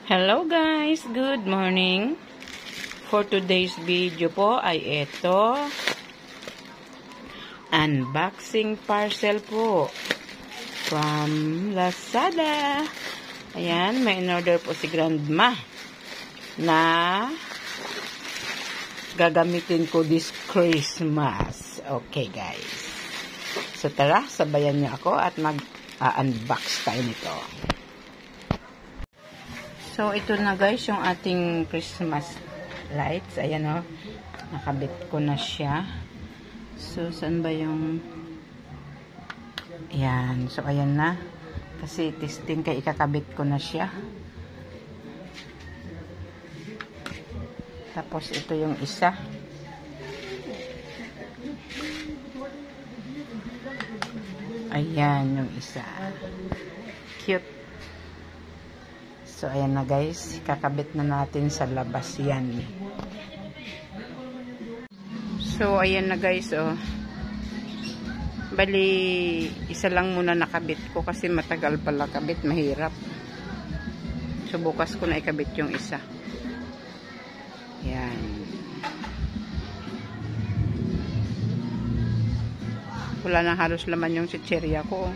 Hello guys, good morning. For today's video po ay ito, unboxing parcel po from Lazada. Ayan, may in-order po si Grandma na gagamitin ko this Christmas. Okay guys. So tara, sabayan niyo ako at mag-unbox tayo nito. So, ito na guys, yung ating Christmas lights. Ayan o, nakabit ko na siya. So, saan ba yung... Ayan. So, ayan na. Kasi testing kay ikakabit ko na siya. Tapos, ito yung isa. Ayan yung isa. Cute. So, ayan na guys. Kakabit na natin sa labas yan. So, ayan na guys. Oh. Bali, isa lang muna nakabit ko kasi matagal pala kabit. Mahirap. So, bukas ko na ikabit yung isa. Ayan. Wala na halos laman yung chichirya ko.